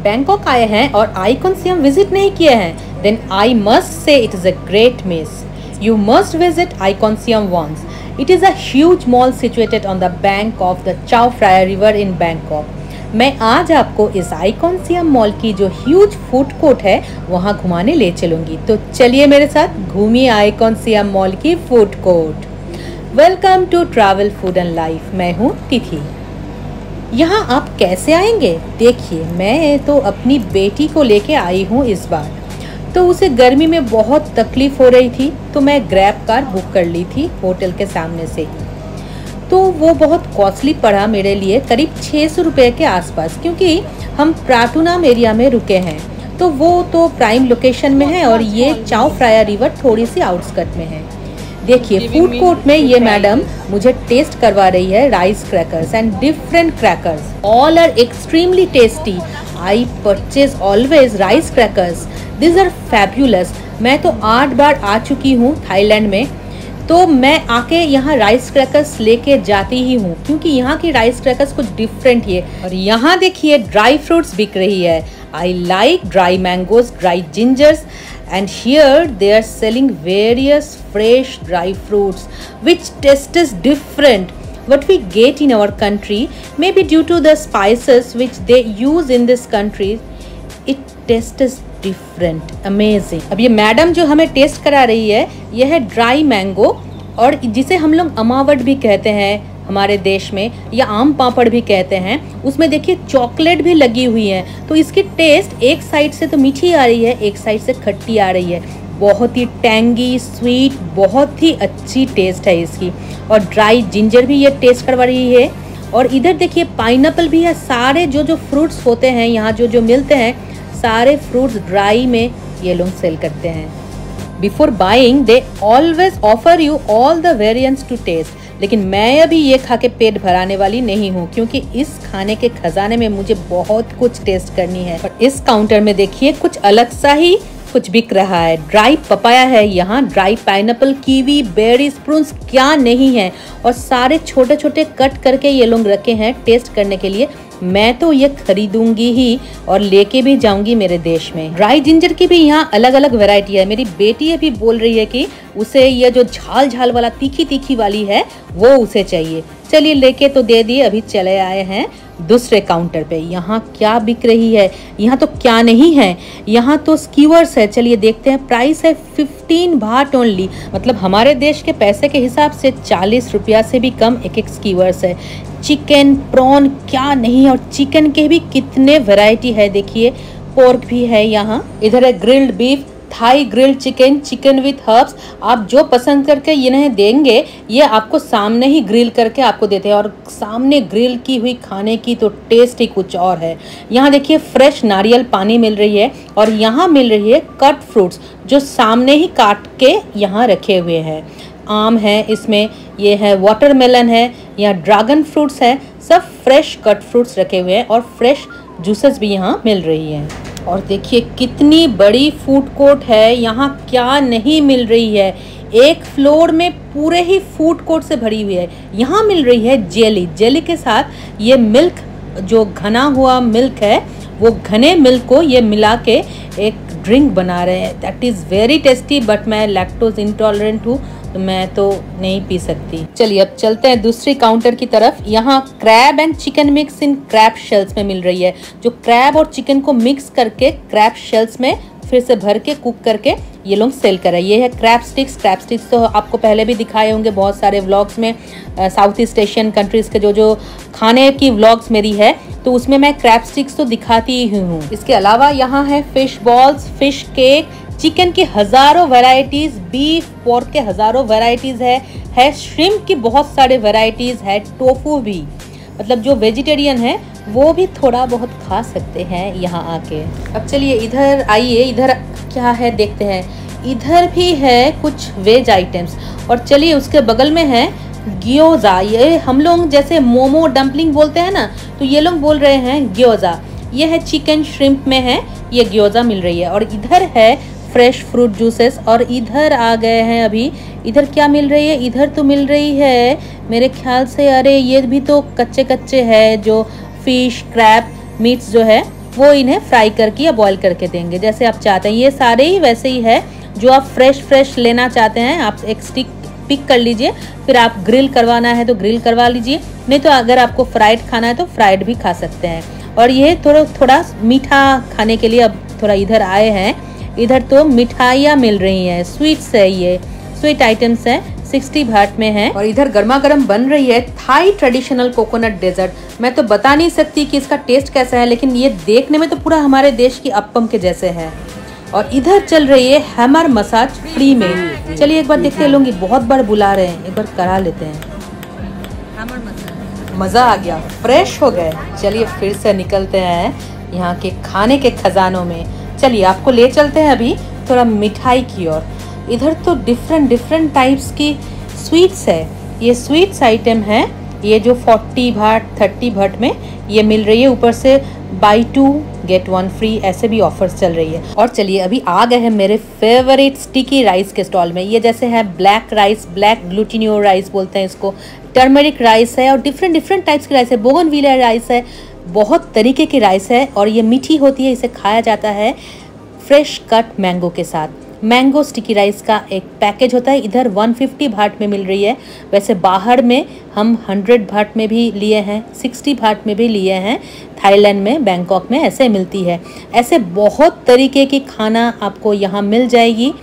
Bangkok आए हैं और आइकॉनियम विजिट नहीं किए हैं, then I must say it is a great miss. You must visit Iconium once. It is a huge mall situated on the bank of the Chao Phraya River in Bangkok. मैं आज आपको इस आइकॉनियम mall की जो huge food court है वहाँ घुमाने ले चलूँगी. तो चलिए मेरे साथ घूमिए आइकॉनियम मॉल की food court. Welcome to travel food and life. मैं हूँ तिथि. यहाँ आप कैसे आएंगे? देखिए, मैं तो अपनी बेटी को लेके आई हूँ इस बार. तो उसे गर्मी में बहुत तकलीफ़ हो रही थी, तो मैं ग्रैब कार बुक कर ली थी होटल के सामने से ही. तो वो बहुत कॉस्टली पड़ा मेरे लिए, करीब 600 रुपये के आसपास, क्योंकि हम प्राटूनाम एरिया में रुके हैं. तो वो तो प्राइम लोकेशन में है और ये चाओ फ्राया रिवर थोड़ी सी आउटस्कट में है. देखिए, फूड कोर्ट में ये मैडम मुझे टेस्ट करवा रही है rice crackers and different crackers. All are extremely tasty. I purchase always rice crackers. These are fabulous. मैं तो 8 बार आ चुकी हूँ थाईलैंड में, तो मैं आके यहाँ राइस क्रैकर्स लेके जाती ही हूँ, क्योंकि यहाँ की राइस क्रैकर्स कुछ डिफरेंट ही है. और यहाँ देखिए ड्राई फ्रूट्स बिक रही है. I like dry mangoes, dry gingers, and here they are selling various fresh dry fruits which taste is different what we get in our country, maybe due to the spices which they use in this country. It tastes different, amazing. अब ये madam जो हमें test करा रही है, यह है dry mango, और जिसे हम लोग अमावट भी कहते हैं हमारे देश में, या आम पापड़ भी कहते हैं. उसमें देखिए चॉकलेट भी लगी हुई है. तो इसकी टेस्ट एक साइड से तो मीठी आ रही है, एक साइड से खट्टी आ रही है. बहुत ही टैंगी, स्वीट, बहुत ही अच्छी टेस्ट है इसकी. और ड्राई जिंजर भी ये टेस्ट करवा रही है. और इधर देखिए पाइनएप्पल भी है. सारे जो फ्रूट्स होते हैं यहाँ जो मिलते हैं, सारे फ्रूट्स ड्राई में ये लोग सेल करते हैं. Before buying they always offer you all the variants to taste. लेकिन मैं अभी ये खा के पेट भराने वाली नहीं हूँ, क्योंकि इस खाने के खजाने में मुझे बहुत कुछ टेस्ट करनी है. और इस काउंटर में देखिए कुछ अलग सा ही कुछ बिक रहा है. ड्राई पपाया है यहाँ, dry pineapple, kiwi, berries, prunes, क्या नहीं है. और सारे छोटे छोटे कट करके ये लोग रखे हैं टेस्ट करने के लिए. मैं तो ये खरीदूंगी ही और लेके भी जाऊंगी मेरे देश में. ड्राई जिंजर की भी यहाँ अलग अलग वैरायटी है. मेरी बेटी अभी बोल रही है कि उसे ये जो झाल झाल वाला तीखी तीखी वाली है वो उसे चाहिए. चलिए लेके तो दे दिए. अभी चले आए हैं दूसरे काउंटर पे. यहाँ क्या बिक रही है? यहाँ तो क्या नहीं है, यहाँ तो स्कीवर्स है. चलिए देखते हैं. प्राइस है 15 बाट ओनली. मतलब हमारे देश के पैसे के हिसाब से 40 रुपया से भी कम एक स्कीवर्स है. चिकन, प्रॉन, क्या नहीं है. और चिकन के भी कितने वैरायटी है. देखिए पोर्क भी है यहाँ. इधर है grilled beef, Thai grilled chicken, chicken with herbs. आप जो पसंद करके इन्हें देंगे, ये आपको सामने ही ग्रिल करके आपको देते हैं. और सामने ग्रिल की हुई खाने की तो टेस्ट ही कुछ और है. यहाँ देखिए फ्रेश नारियल पानी मिल रही है. और यहाँ मिल रही है कट फ्रूट्स, जो सामने ही काट के यहाँ रखे हुए हैं. आम है इसमें, ये है वाटरमेलन है, यहाँ ड्रैगन फ्रूट्स है. सब फ्रेश कट फ्रूट्स रखे हुए हैं. और फ्रेश जूसेस भी यहाँ मिल रही हैं. और देखिए कितनी बड़ी फूड कोर्ट है. यहाँ क्या नहीं मिल रही है. एक फ्लोर में पूरे ही फूड कोर्ट से भरी हुई है. यहाँ मिल रही है जेली. जेली के साथ ये मिल्क, जो घना हुआ मिल्क है, वो घने मिल्क को ये मिला के एक ड्रिंक बना रहे हैं. That is very tasty. But मैं लैक्टोज इंटॉलरेंट हूँ, तो मैं तो नहीं पी सकती. चलिए अब चलते हैं दूसरी काउंटर की तरफ. यहाँ crab and chicken mix in crab shells में मिल रही है. जो क्रैब और चिकन को मिक्स करके क्रैब शेल्स में फिर से भर के कुक करके ये लोग सेल कर रहे हैं. ये है क्रैब स्टिक्स. क्रैब स्टिक्स तो आपको पहले भी दिखाए होंगे बहुत सारे व्लॉग्स में. साउथ ईस्ट एशियन कंट्रीज़ के जो खाने की व्लॉग्स मेरी है, तो उसमें मैं क्रैब स्टिक्स तो दिखाती ही हूँ. इसके अलावा यहाँ है fish balls, fish cake, chicken की हज़ारों वैरायटीज़, बीफ पोर्क के हज़ारों वैरायटीज़ है श्रिम्प की बहुत सारे वैरायटीज़ है, टोफू भी. मतलब जो वेजिटेरियन है वो भी थोड़ा बहुत खा सकते हैं यहाँ आके. अब चलिए इधर आइए. इधर क्या है देखते हैं. इधर भी है कुछ वेज आइटम्स. और चलिए उसके बगल में है ग्योजा. ये हम लोग जैसे मोमो डम्पलिंग बोलते हैं ना, तो ये लोग बोल रहे हैं ग्योजा. ये है चिकन श्रिम्प में है, ये ग्योजा मिल रही है. और इधर है फ्रेश फ्रूट जूसेस. और इधर आ गए हैं अभी. इधर क्या मिल रही है? इधर तो मिल रही है मेरे ख्याल से, अरे ये भी तो कच्चे कच्चे है, जो फिश क्रैब मीट्स जो है वो इन्हें फ्राई करके या बॉईल करके देंगे, जैसे आप चाहते हैं। ये सारे ही वैसे ही है, जो आप फ्रेश लेना चाहते हैं आप एक स्टिक पिक कर लीजिए, फिर आप ग्रिल करवाना है तो ग्रिल करवा लीजिए, नहीं तो अगर आपको फ्राइड खाना है तो फ्राइड भी खा सकते हैं। और ये थोड़ा मीठा खाने के लिए अब थोड़ा इधर आए हैं। इधर तो मिठाइयाँ मिल रही हैं, स्वीट्स है, ये स्वीट आइटम्स हैं, 60 भाट में है। और इधर गर्मा गर्म बन रही है थाई ट्रेडिशनल कोकोनट डेजर्ट। मैं तो बता नहीं सकती कि इसका टेस्ट कैसा है, लेकिन ये देखने में तो पूरा हमारे देश की अप्पम के जैसे है। और इधर चल रही है हैमर मसाज फ्री में। चलिए एक बार देखते हैं, लोग बहुत बार बुला रहे हैं, एक बार करा लेते हैं। मज़ा आ गया, फ्रेश हो गए। चलिए फिर से निकलते हैं यहाँ के खाने के खजानों में। चलिए आपको ले चलते हैं अभी थोड़ा मिठाई की ओर। इधर तो डिफरेंट टाइप्स की स्वीट्स है। ये स्वीट्स आइटम है, ये जो 40 भाट 30 भाट में ये मिल रही है। ऊपर से बाई 2 गेट 1 फ्री ऐसे भी ऑफर्स चल रही है। और चलिए अभी आ गए हैं मेरे फेवरेट स्टिकी राइस के स्टॉल में। ये जैसे है ब्लैक राइस, ब्लैक ग्लूटिनियो राइस बोलते हैं इसको, टर्मरिक राइस है और डिफरेंट टाइप्स की राइस है, बोगनविलिया राइस है, बहुत तरीके की राइस है। और ये मीठी होती है, इसे खाया जाता है फ्रेश कट मैंगो के साथ। मैंगो स्टिकी राइस का एक पैकेज होता है, इधर 150 भाट में मिल रही है। वैसे बाहर में हम 100 भाट में भी लिए हैं, 60 भाट में भी लिए हैं। थाईलैंड में, बैंकॉक में ऐसे मिलती है। ऐसे बहुत तरीके की खाना आपको यहाँ मिल जाएगी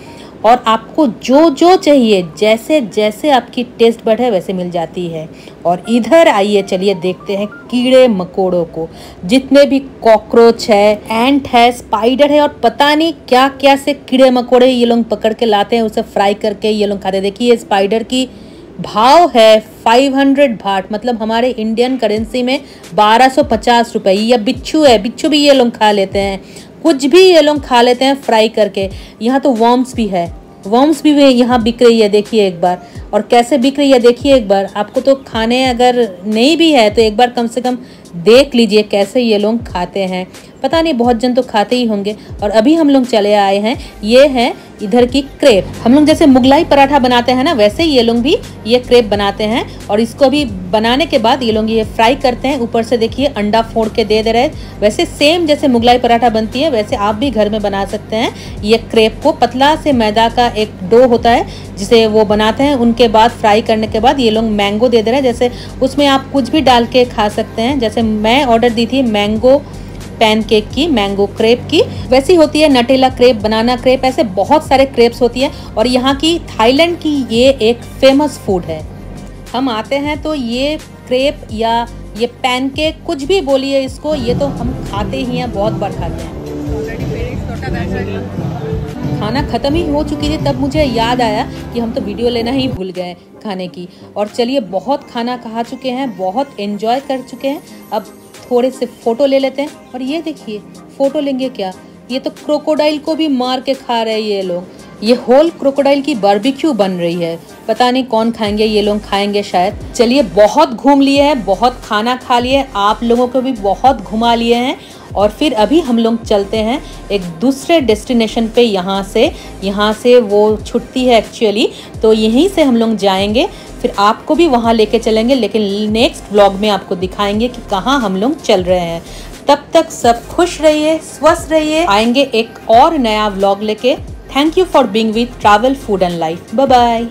और आपको जो चाहिए, जैसे आपकी टेस्ट बड है वैसे मिल जाती है। और इधर आइए, चलिए देखते हैं कीड़े मकोड़ों को। जितने भी कॉकरोच है, एंट है, स्पाइडर है और पता नहीं क्या से कीड़े मकोड़े ये लोग पकड़ के लाते हैं, उसे फ्राई करके ये लोग खाते हैं। देखिए स्पाइडर की भाव है 500 भाट, मतलब हमारे इंडियन करेंसी में 1250 रुपये। या बिच्छू है, बिच्छू भी ये लोग खा लेते हैं, कुछ भी ये लोग खा लेते हैं फ्राई करके। यहाँ तो वर्म्स भी है, वर्म्स भी यहाँ बिक रही है, देखिए एक बार। और कैसे बिक रही है देखिए एक बार। आपको तो खाने अगर नहीं भी है तो एक बार कम से कम देख लीजिए कैसे ये लोग खाते हैं। पता नहीं, बहुत जन तो खाते ही होंगे। और अभी हम लोग चले आए हैं, ये है इधर की क्रेप। हम लोग जैसे मुगलाई पराठा बनाते हैं ना, वैसे ये लोग भी ये क्रेप बनाते हैं। और इसको भी बनाने के बाद ये लोग ये फ्राई करते हैं। ऊपर से देखिए अंडा फोड़ के दे रहे हैं। वैसे सेम जैसे मुगलाई पराठा बनती है वैसे आप भी घर में बना सकते हैं। ये क्रेप को पतला से मैदा का एक डो होता है जिसे वो बनाते हैं। उनके बाद फ्राई करने के बाद ये लोग मैंगो दे रहे हैं, जैसे उसमें आप कुछ भी डाल के खा सकते हैं। जैसे मैं ऑर्डर दी थी मैंगो पैनकेक की, मैंगो क्रेप की, वैसी होती है नटेला क्रेप, बनाना क्रेप, ऐसे बहुत सारे क्रेप्स होती है। और यहाँ की थाईलैंड की ये एक फेमस फूड है। हम आते हैं तो ये क्रेप या ये पैनकेक, कुछ भी बोलिए इसको, ये तो हम खाते ही हैं, बहुत बार खाते हैं। खाना ख़त्म ही हो चुकी थी तब मुझे याद आया कि हम तो वीडियो लेना ही भूल गए खाने की। और चलिए बहुत खाना खा चुके हैं, बहुत एंजॉय कर चुके हैं, अब थोड़े से फ़ोटो ले लेते हैं। और ये देखिए फ़ोटो लेंगे क्या, ये तो क्रोकोडाइल को भी मार के खा रहे हैं ये लोग। ये होल क्रोकोडाइल की बारबेक्यू बन रही है, पता नहीं कौन खाएंगे, ये लोग खाएंगे शायद। चलिए बहुत घूम लिए हैं, बहुत खाना खा लिए, आप लोगों को भी बहुत घुमा लिए हैं। और फिर अभी हम लोग चलते हैं एक दूसरे डेस्टिनेशन पे। यहाँ से वो छुट्टी है एक्चुअली, तो यहीं से हम लोग जाएंगे, फिर आपको भी वहाँ लेके चलेंगे, लेकिन नेक्स्ट व्लॉग में आपको दिखाएंगे कि कहाँ हम लोग चल रहे हैं। तब तक सब खुश रहिए, स्वस्थ रहिए। आएंगे एक और नया व्लॉग लेके। Thank you for being with travel food and life. Bye bye.